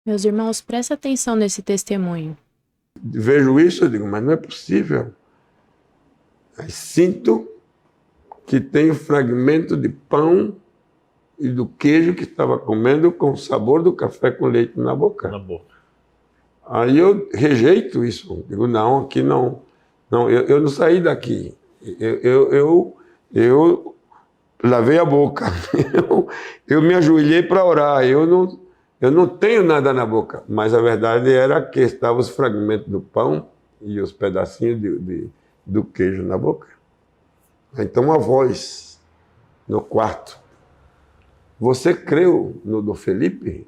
Meus irmãos, presta atenção nesse testemunho. Vejo isso, eu digo, mas não é possível. Aí sinto que tem o fragmento de pão e do queijo que estava comendo com o sabor do café com leite na boca. Na boca. Aí eu rejeito isso. Digo, não, aqui não. Não, eu não saí daqui. Eu lavei a boca. Eu me ajoelhei para orar. Eu não tenho nada na boca. Mas a verdade era que estavam os fragmentos do pão e os pedacinhos do queijo na boca. Então a voz no quarto. Você creu no do Felipe?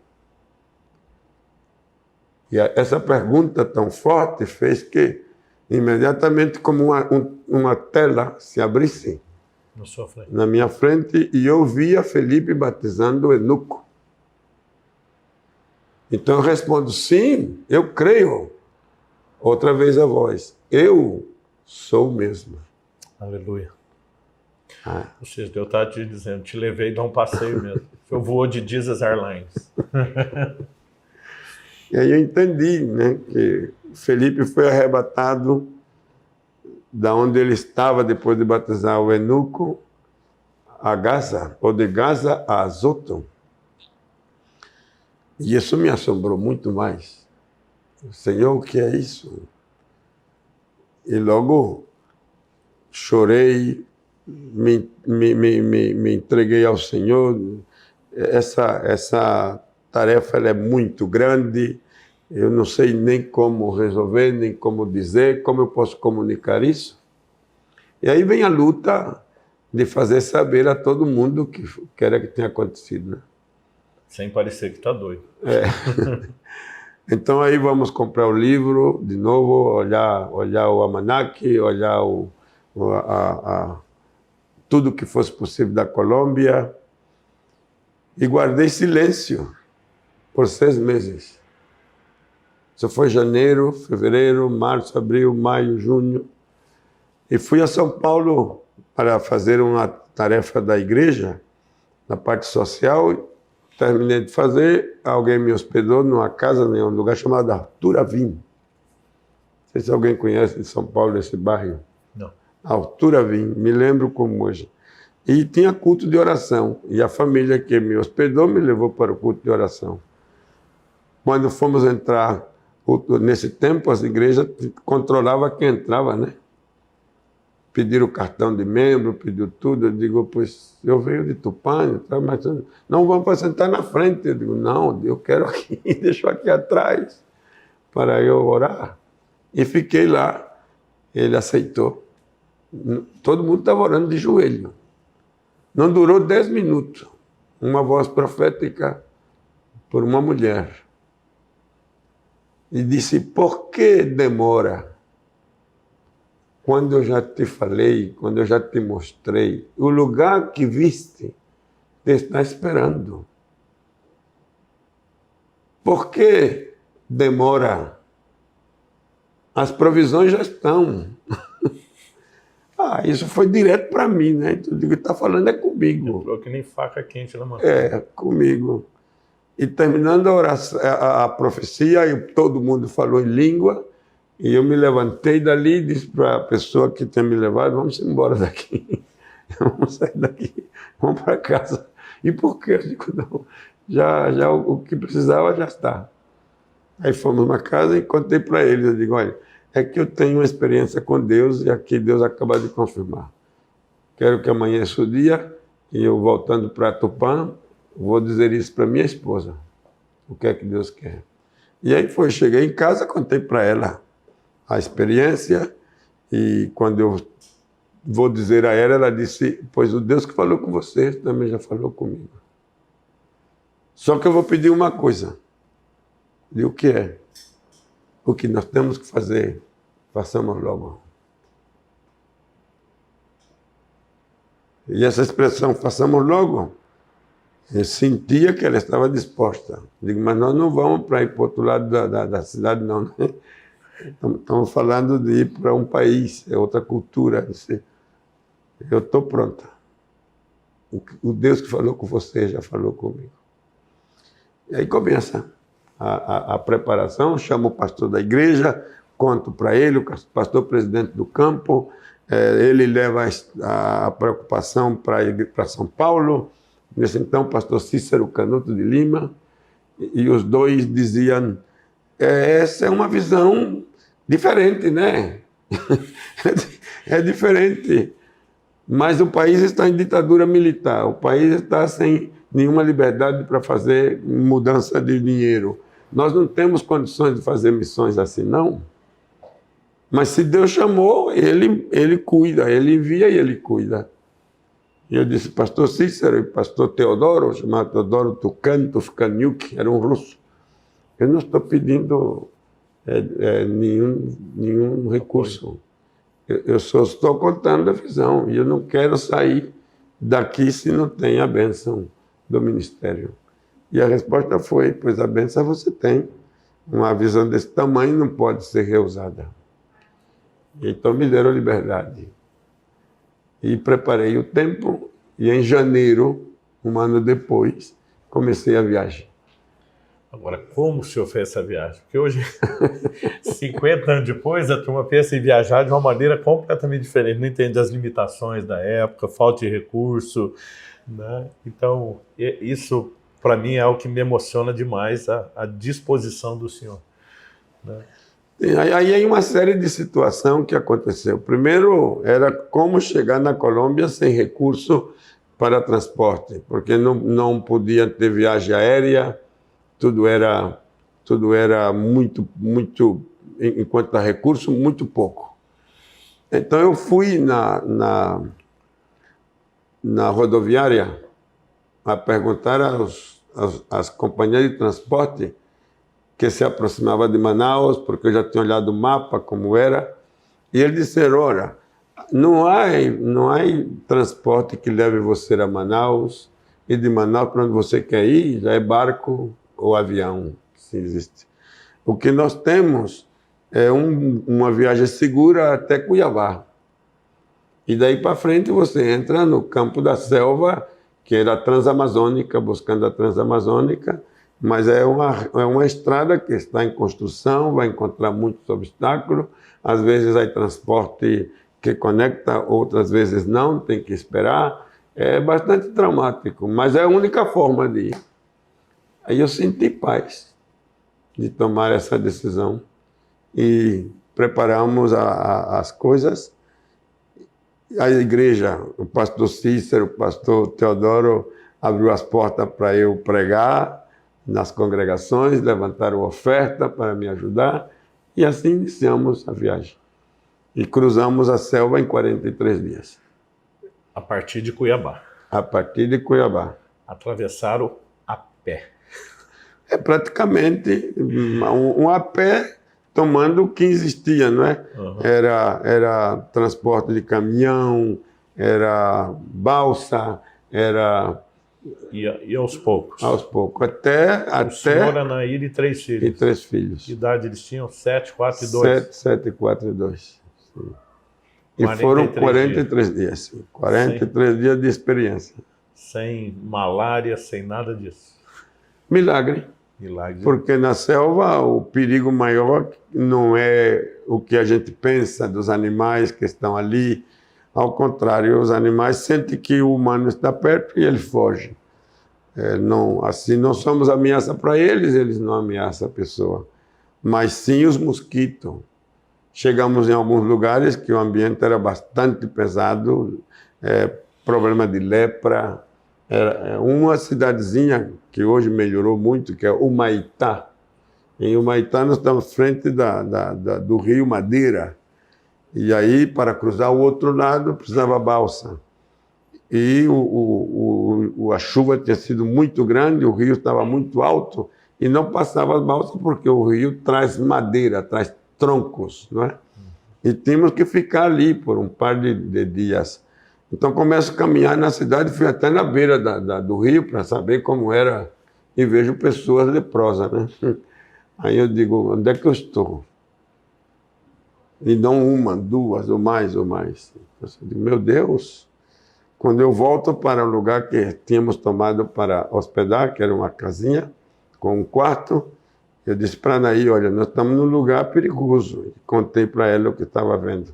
E essa pergunta tão forte fez que imediatamente como uma tela se abrisse Na sua frente. na minha frente e eu via Felipe batizando o eunuco. Então eu respondo, sim, eu creio. Outra vez a voz, eu sou o mesmo. Aleluia. Ah. Ou seja, Deus está te dizendo, te levei e dar um passeio mesmo. Eu vou de Jesus Airlines. E aí eu entendi, né, que Felipe foi arrebatado da onde ele estava depois de batizar o eunuco a Gaza, ou de Gaza a Azoto. E isso me assombrou muito mais. Senhor, o que é isso? E logo chorei, me entreguei ao Senhor. Essa tarefa ela é muito grande, eu não sei nem como resolver, nem como dizer, como eu posso comunicar isso. E aí vem a luta de fazer saber a todo mundo o que era que tinha acontecido, né? Sem parecer que está doido. É. Então aí vamos comprar o livro de novo, olhar o almanaque, olhar tudo que fosse possível da Colômbia, e guardei silêncio por 6 meses. Isso foi janeiro, fevereiro, março, abril, maio, junho. E fui a São Paulo para fazer uma tarefa da igreja, na parte social. Terminei de fazer, alguém me hospedou numa casa, em um lugar chamado Arthur Avim. Não sei se alguém conhece de São Paulo esse bairro. Não. Arthur Avim, me lembro como hoje. E tinha culto de oração. E a família que me hospedou me levou para o culto de oração. Quando fomos entrar, nesse tempo, as igrejas controlavam quem entrava, né? Pediram o cartão de membro, pediu tudo. Eu digo, pois eu venho de Tupã, mas não vamos para sentar na frente. Eu digo, não, eu quero aqui, deixo aqui atrás para eu orar. E fiquei lá, ele aceitou. Todo mundo estava orando de joelho. Não durou 10 minutos. Uma voz profética por uma mulher. E disse, por que demora? Quando eu já te falei, quando eu já te mostrei, o lugar que viste te está esperando. Por que demora? As provisões já estão. Isso foi direto para mim, né? Então eu digo, está falando é comigo. Entrou que nem faca quente na mão. É, comigo. E terminando a oração, a profecia, e todo mundo falou em língua, e eu me levantei dali e disse para a pessoa que tinha me levado, vamos embora daqui. Vamos sair daqui, vamos para casa. E por quê? Eu digo, não, já o que precisava já está. Aí fomos na casa e contei para eles, eu digo, olha, é que eu tenho uma experiência com Deus e aqui Deus acaba de confirmar. Quero que amanheça o dia e eu voltando para Tupã, vou dizer isso para minha esposa, o que é que Deus quer. E aí cheguei em casa, contei para ela a experiência, e quando eu vou dizer a ela, ela disse, pois o Deus que falou com você também já falou comigo. Só que eu vou pedir uma coisa. E o que é? O que nós temos que fazer, façamos logo. E essa expressão, façamos logo, eu sentia que ela estava disposta. Digo, mas nós não vamos para ir para o outro lado da cidade, não, né? Estamos falando de ir para um país, é outra cultura. Eu estou pronta. O Deus que falou com você já falou comigo. E aí começa. a preparação, chamo o pastor da igreja, conto para ele, o pastor presidente do campo, ele leva a preocupação para São Paulo. Nesse então, o pastor Cícero Canuto de Lima, e os dois diziam, essa é uma visão diferente, né? É diferente. Mas o país está em ditadura militar, o país está sem nenhuma liberdade para fazer mudança de dinheiro. Nós não temos condições de fazer missões assim, não. Mas se Deus chamou, ele cuida, ele envia e ele cuida. E eu disse, pastor Cícero e pastor Teodoro, chamado Teodoro Tufkaniuk, era um russo. Eu não estou pedindo nenhum recurso. Eu só estou contando a visão. E eu não quero sair daqui se não tem a bênção do ministério. E a resposta foi, pois a bênção você tem. Uma visão desse tamanho não pode ser reusada. Então me deram liberdade. E preparei o tempo, e em janeiro, um ano depois, comecei a viagem. Agora, como o senhor fez essa viagem? Porque hoje, 50 anos depois, a turma pensa em viajar de uma maneira completamente diferente. Não entende as limitações da época, falta de recurso, né? Então, isso, para mim, é o que me emociona demais, a disposição do senhor, né? Aí hay uma série de situações que aconteceu. Primeiro, era como chegar na Colômbia sem recurso para transporte, porque não podia ter viagem aérea, tudo era muito, enquanto a recurso, muito pouco. Então eu fui na rodoviária a perguntar às companhias de transporte que se aproximava de Manaus, porque eu já tinha olhado o mapa, como era, e eles disseram, olha, não há transporte que leve você a Manaus, e de Manaus para onde você quer ir, já é barco ou avião, se existe. O que nós temos é uma viagem segura até Cuiabá. E daí para frente você entra no campo da selva, que era a Transamazônica, buscando a Transamazônica, mas é uma estrada que está em construção, vai encontrar muitos obstáculos, às vezes há transporte que conecta, outras vezes não, tem que esperar. É bastante traumático, mas é a única forma de ir. Aí eu senti paz de tomar essa decisão e preparamos as coisas. A igreja, o pastor Cícero, o pastor Teodoro abriu as portas para eu pregar nas congregações, levantaram oferta para me ajudar, e assim iniciamos a viagem. E cruzamos a selva em 43 dias. A partir de Cuiabá. A partir de Cuiabá. Atravessaram a pé. É praticamente um a pé, tomando o que existia, não é? Uhum. Era transporte de caminhão, era balsa, era... E aos poucos? Aos poucos. O senhor, Anaíra e 3 filhos. E 3 filhos. Que idade eles tinham? 7, 4 e 2? 7, 4 e 2. Sim. E foram 43 dias. 43 dias de experiência. Sem malária, sem nada disso? Milagre. Milagre. Porque na selva o perigo maior não é o que a gente pensa dos animais que estão ali. Ao contrário, os animais sentem que o humano está perto e eles fogem. Assim, não somos ameaça para eles não ameaçam a pessoa. Mas sim os mosquitos. Chegamos em alguns lugares que o ambiente era bastante pesado, problema de lepra. Era uma cidadezinha que hoje melhorou muito, que é Humaitá. Em Humaitá nós estamos frente do rio Madeira. E aí, para cruzar o outro lado, precisava balsa. E a chuva tinha sido muito grande, o rio estava muito alto, e não passava as balsas porque o rio traz madeira, traz troncos, não é? E tínhamos que ficar ali por um par de dias. Então começo a caminhar na cidade, fui até na beira do rio para saber como era, e vejo pessoas leprosas, né? Aí eu digo, onde é que eu estou? E não uma, duas, ou mais. Eu digo, meu Deus! Quando eu volto para o lugar que tínhamos tomado para hospedar, que era uma casinha com um quarto, Eu disse para Anaí, olha, nós estamos num lugar perigoso. Contei para ela o que estava vendo.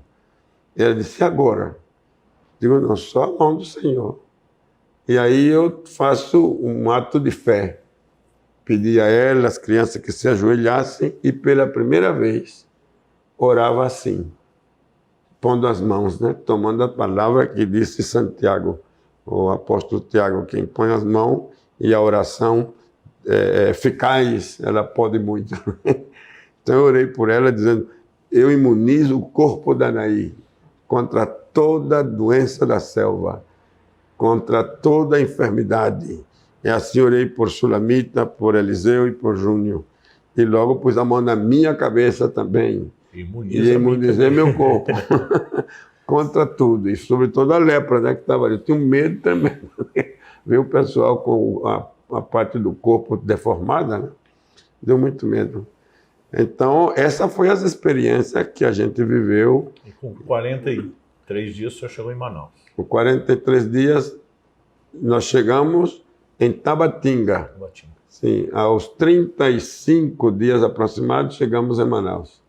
Ela disse, e agora? Digo, não, só a mão do Senhor. E aí eu faço um ato de fé. Pedi a ela, as crianças que se ajoelhassem e pela primeira vez orava assim, pondo as mãos, né? Tomando a palavra que disse Santiago, o apóstolo Tiago, quem põe as mãos e a oração é eficaz, ela pode muito. Então eu orei por ela dizendo, eu imunizo o corpo da Anaí contra toda doença da selva, contra toda enfermidade. E assim orei por Sulamita, por Eliseu e por Júnior. E logo pus a mão na minha cabeça também. E imunizei meu corpo contra tudo. E sobretudo a lepra, né, que estava ali. Eu tinha um medo também. Ver o pessoal com a parte do corpo deformada, né? Deu muito medo. Então, essa foi as experiências que a gente viveu. E com 43 dias o senhor chegou em Manaus. Com 43 dias, nós chegamos em Tabatinga. Sim, aos 35 dias aproximados, chegamos em Manaus.